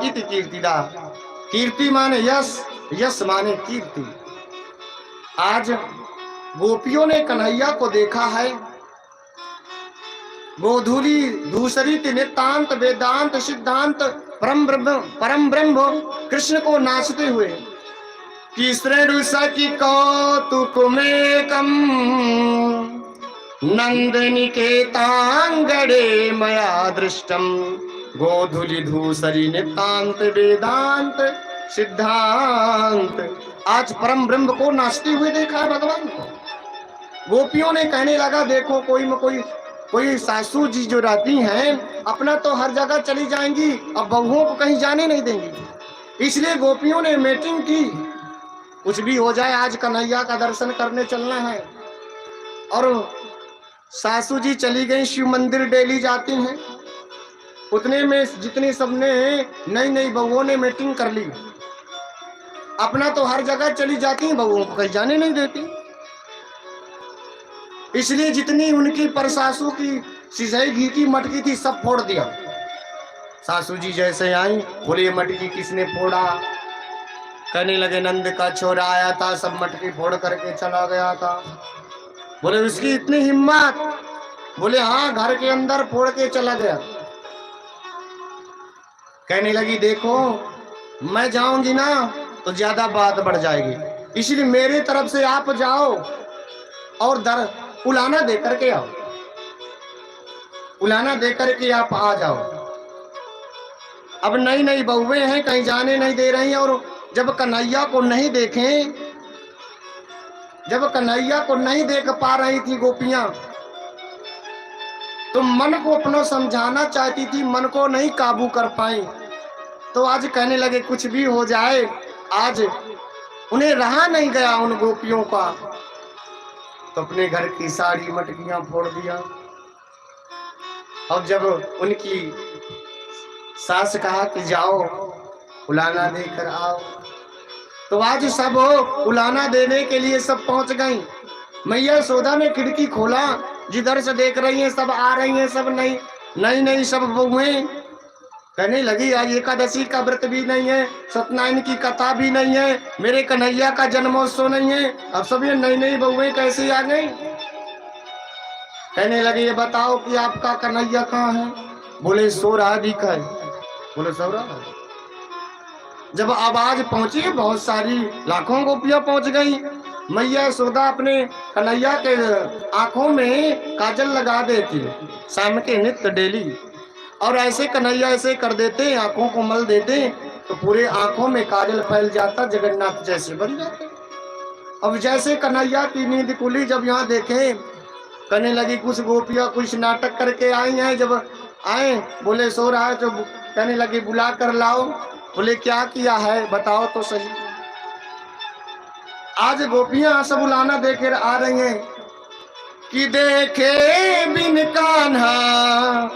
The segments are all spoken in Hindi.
इति कीर्तिदा। कीर्ति माने यश, यश माने कीर्ति। आज गोपियों ने कन्हैया को देखा है, गोधूली धूसरी नितांत वेदांत सिद्धांत परम ब्रह्म कृष्ण को नाचते हुए कि श्रेणु सखी कौतुक में कम नंदनी के तांगड़े मया दृष्टम गोधूली धूसरी नितांत वेदांत सिद्धांत। आज परम ब्रह्म को नाचते हुए देखा है भगवान को। गोपियों ने कहने लगा देखो कोई सासू जी जो रहती हैं अपना तो हर जगह चली जाएंगी, अब बहुओं को कहीं जाने नहीं देंगी। इसलिए गोपियों ने मीटिंग की, कुछ भी हो जाए आज कन्हैया का दर्शन करने चलना है। और सासू जी चली गई, शिव मंदिर डेली जाती हैं। उतने में जितने सबने नई नई बहुओं ने मीटिंग कर ली, अपना तो हर जगह चली जाती हैं, बहुओं को कहीं जाने नहीं देती। इसलिए जितनी उनकी पर सासू की सिसई घी की मटकी थी सब फोड़ दिया। सासू जी जैसे आई बोले ये मटकी किसने फोड़ा? कहने लगे नंद का छोरा आया था, सब मटकी फोड़ करके चला गया था। बोले उसकी इतनी हिम्मत? बोले हाँ, घर के अंदर फोड़ के चला गया। कहने लगी देखो मैं जाऊंगी ना तो ज्यादा बात बढ़ जाएगी, इसलिए मेरे तरफ से आप जाओ और उलाना दे करके आओ, उलाना दे करके आप आ जाओ। अब नई नई बहुएं हैं, कहीं जाने नहीं दे रही हैं। और जब कन्हैया को नहीं देखें, जब कन्हैया को नहीं देख पा रही थी गोपियां, तो मन को अपना समझाना चाहती थी, मन को नहीं काबू कर पाई। तो आज कहने लगे कुछ भी हो जाए, आज उन्हें रहा नहीं गया उन गोपियों का, तो अपने घर की सारी मटकियां फोड़ दिया। अब जब उनकी सास कहा कि जाओ उलाना देकर आओ, तो आज सब उलाना देने के लिए सब पहुंच गई। मैया यशोदा ने खिड़की खोला, जिधर से देख रही हैं सब आ रही हैं, सब नई नई सब बहुएं। कहने लगी आज एकादशी का व्रत भी नहीं है, सत्यनारायण की कथा भी नहीं है, मेरे कन्हैया का जन्मोत्सव नहीं है, अब सब ये नई नई बहुएं कैसे आ गई? कहने लगे ये बताओ कि आपका कन्हैया कहाँ है? बोले सो रहा भी है। बोले सो रहा। जब आवाज पहुंची बहुत सारी लाखों गोपियां पहुंच गई। मैया यशोदा अपने कन्हैया के आंखों में काजल लगा देती शाम के नित्य डेली, और ऐसे कन्हैया ऐसे कर देते, आंखों को मल देते तो पूरे आंखों में काजल फैल जाता, जगन्नाथ जैसे बन जाते। अब जैसे कन्हैया की नींद खुली, जब यहाँ देखे कहने लगी कुछ गोपियां कुछ नाटक करके आई हैं। जब आए बोले सो रहा है, तो कहने लगी बुला कर लाओ। बोले क्या किया है बताओ तो सही। आज गोपियां सब बुलाना देकर आ रही हैं कि देखे बिन कान्हा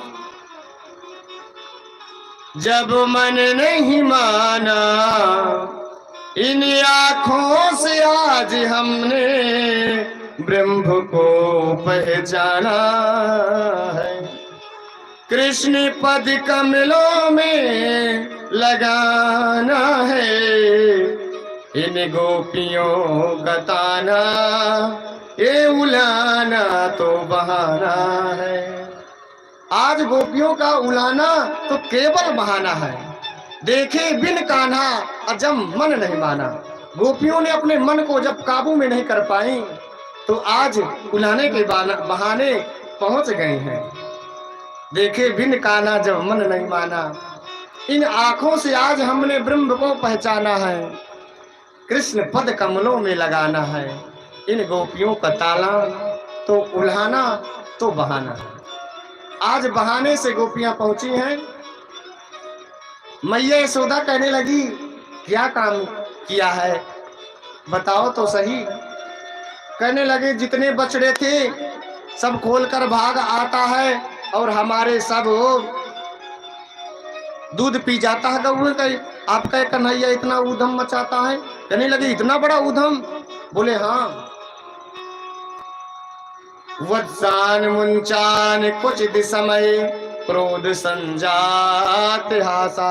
जब मन नहीं माना, इन आँखों से आज हमने ब्रह्म को पहचाना है। कृष्ण पद कमलों में लगाना है, इन गोपियों का ताना, ये उलाना तो बहाना है। आज गोपियों का उलाना तो केवल बहाना है। देखे बिन कान्हा अजम मन नहीं माना। गोपियों ने अपने मन को जब काबू में नहीं कर पाई तो आज उलाने के बहाने पहुंच गए हैं। देखे बिन कान्हा जब मन नहीं माना, इन आंखों से आज हमने ब्रह्म को पहचाना है। कृष्ण पद कमलों में लगाना है, इन गोपियों का ताला तो उल्हाना तो बहाना है। आज बहाने से गोपियां पहुंची हैं। मैया यशोदा कहने लगी क्या काम किया है बताओ तो सही। कहने लगे जितने बछड़े थे सब खोलकर भाग आता है और हमारे सब दूध पी जाता है गऊ का। आपका कन्हैया इतना ऊधम मचाता है। कहने लगे इतना बड़ा ऊधम? बोले हाँ। वत्सान मुंचान कुछ समय क्रोध संजात हासा,